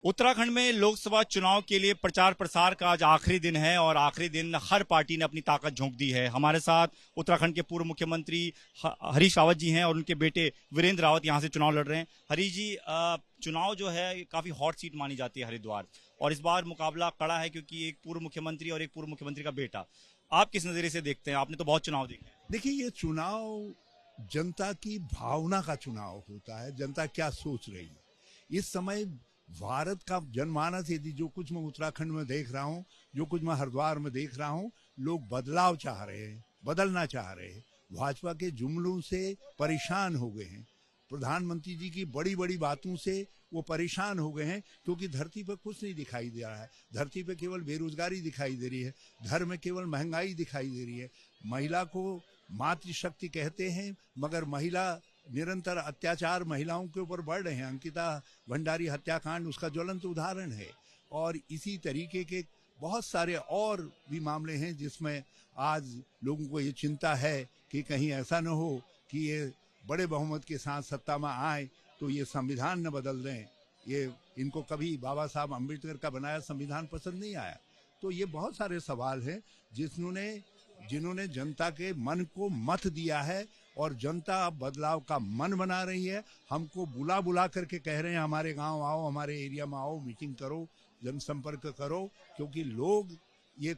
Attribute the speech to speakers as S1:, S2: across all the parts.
S1: उत्तराखंड में लोकसभा चुनाव के लिए प्रचार प्रसार का आज आखिरी दिन है और आखिरी दिन हर पार्टी ने अपनी ताकत झोंक दी है। हमारे साथ उत्तराखंड के पूर्व मुख्यमंत्री हरीश रावत जी हैं और उनके बेटे वीरेंद्र रावत यहां से चुनाव लड़ रहे हैं। हरीश जी, चुनाव जो है काफी हॉट सीट मानी जाती है हरिद्वार, और इस बार मुकाबला कड़ा है क्योंकि एक पूर्व मुख्यमंत्री और एक पूर्व मुख्यमंत्री का बेटा। आप किस नजरिए से देखते हैं? आपने तो बहुत चुनाव देखे।
S2: देखिए, ये चुनाव जनता की भावना का चुनाव होता है। जनता क्या सोच रही है इस समय। भारत का जनमानस, यदि जो कुछ मैं उत्तराखंड में देख रहा हूँ, जो कुछ मैं हरिद्वार में देख रहा हूँ, लोग बदलाव चाह रहे हैं, बदलना चाह रहे हैं। भाजपा के जुमलों से परेशान हो गए हैं, प्रधानमंत्री जी की बड़ी बड़ी बातों से वो परेशान हो गए हैं, क्योंकि धरती पर कुछ नहीं दिखाई दे रहा है। धरती पर केवल बेरोजगारी दिखाई दे रही है, घर में केवल महंगाई दिखाई दे रही है। महिला को मातृशक्ति कहते हैं, मगर महिला निरंतर अत्याचार महिलाओं के ऊपर बढ़ रहे हैं। अंकिता भंडारी हत्याकांड उसका ज्वलंत उदाहरण है, और इसी तरीके के बहुत सारे और भी मामले हैं जिसमें आज लोगों को ये चिंता है कि कहीं ऐसा न हो कि ये बड़े बहुमत के साथ सत्ता में आए तो ये संविधान न बदल दें। ये इनको कभी बाबा साहब अम्बेडकर का बनाया संविधान पसंद नहीं आया। तो ये बहुत सारे सवाल हैं जिन्होंने जनता के मन को मत दिया है, और जनता अब बदलाव का मन बना रही है। हमको बुला बुला करके कह रहे हैं हमारे गांव आओ, हमारे एरिया में आओ, मीटिंग करो, जनसंपर्क करो, क्योंकि लोग ये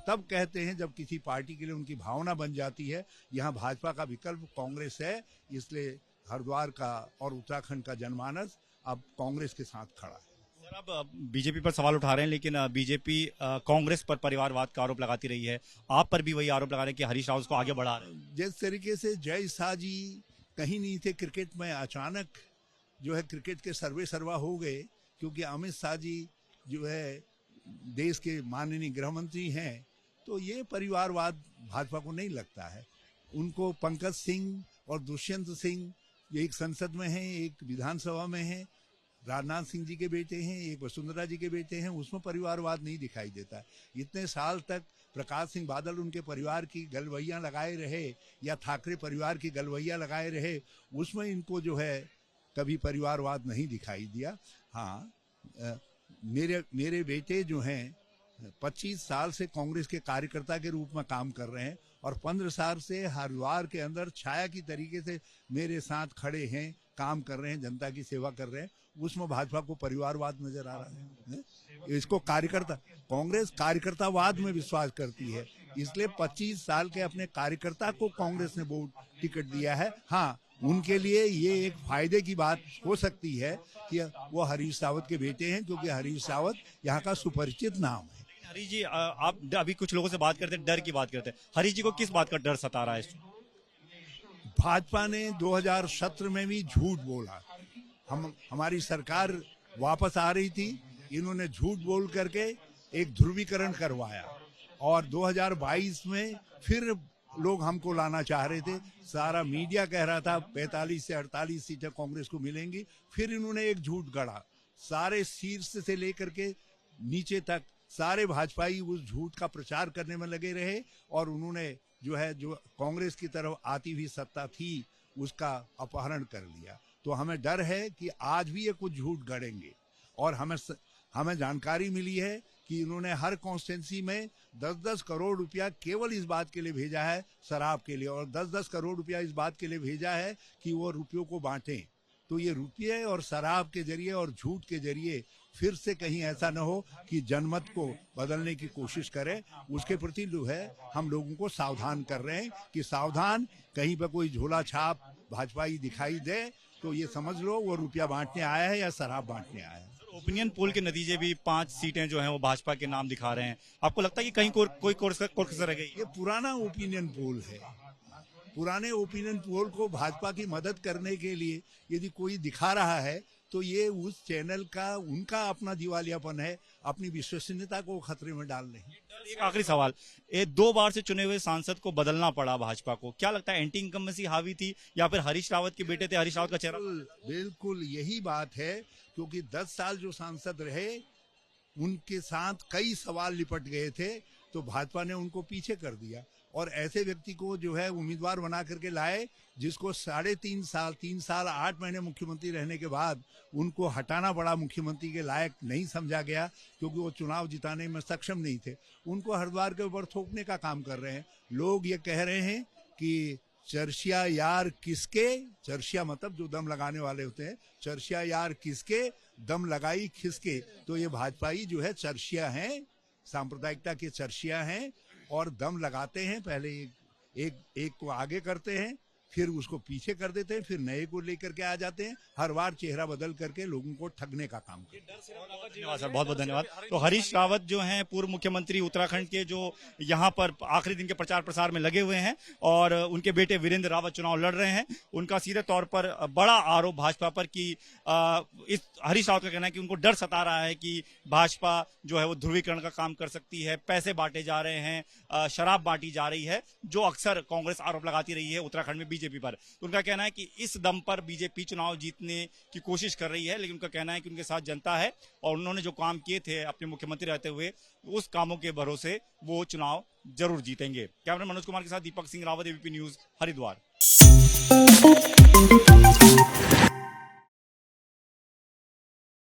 S2: तब कहते हैं जब किसी पार्टी के लिए उनकी भावना बन जाती है। यहाँ भाजपा का विकल्प कांग्रेस है, इसलिए हरिद्वार का और उत्तराखंड का जनमानस अब कांग्रेस के साथ खड़ा है।
S1: सर, आप बीजेपी पर सवाल उठा रहे हैं, लेकिन बीजेपी कांग्रेस पर परिवारवाद का आरोप लगाती रही है। आप पर भी वही आरोप लगा रहे हैं कि हरीश रावत को आगे बढ़ा रहे हैं।
S2: जिस तरीके से जय शाह जी कहीं नहीं थे क्रिकेट में, अचानक जो है क्रिकेट के सर्वे सर्वा हो गए, क्योंकि अमित शाह जी जो है देश के माननीय गृह मंत्री हैं। तो ये परिवारवाद भाजपा को नहीं लगता है। उनको पंकज सिंह और दुष्यंत सिंह, ये एक संसद में हैं, एक विधानसभा में हैं, राजनाथ सिंह जी के बेटे हैं, एक वसुंधरा जी के बेटे हैं, उसमें परिवारवाद नहीं दिखाई देता है। इतने साल तक प्रकाश सिंह बादल उनके परिवार की गलवैया लगाए रहे, या ठाकरे परिवार की गलवैया लगाए रहे, उसमें इनको जो है कभी परिवारवाद नहीं दिखाई दिया। हाँ, मेरे बेटे जो हैं 25 साल से कांग्रेस के कार्यकर्ता के रूप में काम कर रहे हैं, और 15 साल से हरिद्वार के अंदर छाया की तरीके से मेरे साथ खड़े हैं, काम कर रहे हैं, जनता की सेवा कर रहे हैं। उसमें भाजपा को परिवारवाद नजर आ रहा है। इसको कांग्रेस कार्यकर्तावाद में विश्वास करती है, इसलिए 25 साल के अपने कार्यकर्ता को कांग्रेस ने वोट टिकट दिया है। हाँ, उनके लिए ये एक फायदे की बात हो सकती है कि वो हरीश रावत के बेटे हैं, क्योंकि हरीश रावत यहाँ का सुपरिचित नाम है।
S1: हरीश जी, आप अभी कुछ लोगों से बात करते हैं, डर की बात करते हैं। हरीश जी को किस बात का डर सता रहा है?
S2: भाजपा ने 2017 में भी झूठ बोला। हमारी सरकार वापस आ रही थी, इन्होंने झूठ बोल करके एक ध्रुवीकरण करवाया, और 2022 में फिर लोग हमको लाना चाह रहे थे। सारा मीडिया कह रहा था 45 से 48 सीटें कांग्रेस को मिलेंगी। फिर इन्होंने एक झूठ गढ़ा, सारे शीर्ष से लेकर के नीचे तक सारे भाजपाई उस झूठ का प्रचार करने में लगे रहे, और उन्होंने जो कांग्रेस की तरफ आती हुई सत्ता थी उसका अपहरण कर लिया। तो हमें डर है कि आज भी ये कुछ झूठ गढ़ेंगे, और हमें जानकारी मिली है कि इन्होंने हर कॉन्स्टिट्यूंसी में 10-10 करोड़ रुपया केवल इस बात के लिए भेजा है, शराब के लिए, और 10-10 करोड़ रुपया इस बात के लिए भेजा है कि वो रुपयों को बांटें। तो ये रुपये और शराब के जरिए और झूठ के जरिए फिर से कहीं ऐसा न हो कि जनमत को बदलने की कोशिश करें, उसके प्रति जो है हम लोगों को सावधान कर रहे हैं कि सावधान, कहीं पर कोई झोला छाप भाजपाई दिखाई दे तो ये समझ लो वो रुपया बांटने आया है या शराब बांटने आया है।
S1: ओपिनियन पोल के नतीजे भी 5 सीटें जो हैं वो भाजपा के नाम दिखा रहे हैं। आपको लगता है कि कहीं कोई कसर रह गई?
S2: ये पुराना ओपिनियन पोल है। पुराने ओपिनियन पोल को भाजपा की मदद करने के लिए यदि कोई दिखा रहा है तो ये उस चैनल का, उनका अपना दिवालियापन है, अपनी विश्वसनीयता को खतरे में डाल रहे हैं।
S1: एक आखिरी सवाल, 2 बार से चुने हुए सांसद को बदलना पड़ा भाजपा को, क्या लगता है एंटी इनकम्बेंसी हावी थी, या फिर हरीश रावत के बेटे थे, हरीश रावत का चेहरा?
S2: बिल्कुल यही बात है, क्योंकि 10 साल जो सांसद रहे उनके साथ कई सवाल लिपट गए थे, तो भाजपा ने उनको पीछे कर दिया। और ऐसे व्यक्ति को जो है उम्मीदवार बना करके लाए जिसको 3 साल 8 महीने मुख्यमंत्री रहने के बाद उनको हटाना पड़ा, मुख्यमंत्री के लायक नहीं समझा गया क्योंकि वो चुनाव जिताने में सक्षम नहीं थे। उनको हरिद्वार के ऊपर थोपने का काम कर रहे हैं। लोग ये कह रहे हैं कि चर्चिया यार किसके, चर्चिया मतलब जो दम लगाने वाले होते हैं, चर्चिया यार किसके दम लगाई खिसके। तो ये भाजपाई जो है चर्चिया हैं, सांप्रदायिकता के चर्चिया हैं और दम लगाते हैं। पहले एक को आगे करते हैं, फिर उसको पीछे कर देते हैं, फिर नए को लेकर के आ जाते हैं। हर बार चेहरा बदल करके लोगों को ठगने का काम करते हैं।
S1: धन्यवाद सर, बहुत बहुत धन्यवाद। तो हरीश रावत जो हैं पूर्व मुख्यमंत्री उत्तराखंड के, जो यहाँ पर आखिरी दिन के प्रचार प्रसार में लगे हुए हैं और उनके बेटे वीरेंद्र रावत चुनाव लड़ रहे हैं। उनका सीधे तौर पर बड़ा आरोप भाजपा पर कि इस हरीश रावत का कहना है कि उनको डर सता रहा है कि भाजपा जो है वो ध्रुवीकरण का काम कर सकती है, पैसे बांटे जा रहे हैं, शराब बांटी जा रही है, जो अक्सर कांग्रेस आरोप लगाती रही है उत्तराखंड में बीजेपी पर। उनका कहना है कि इस दम पर बीजेपी चुनाव जीतने की कोशिश कर रही है, लेकिन उनका कहना है कि उनके साथ जनता है और उन्होंने जो काम किए थे अपने मुख्यमंत्री रहते हुए, उस कामों के भरोसे वो चुनाव जरूर जीतेंगे। कैमरा मनोज कुमार के साथ दीपक सिंह रावत, एबीपी न्यूज, हरिद्वार।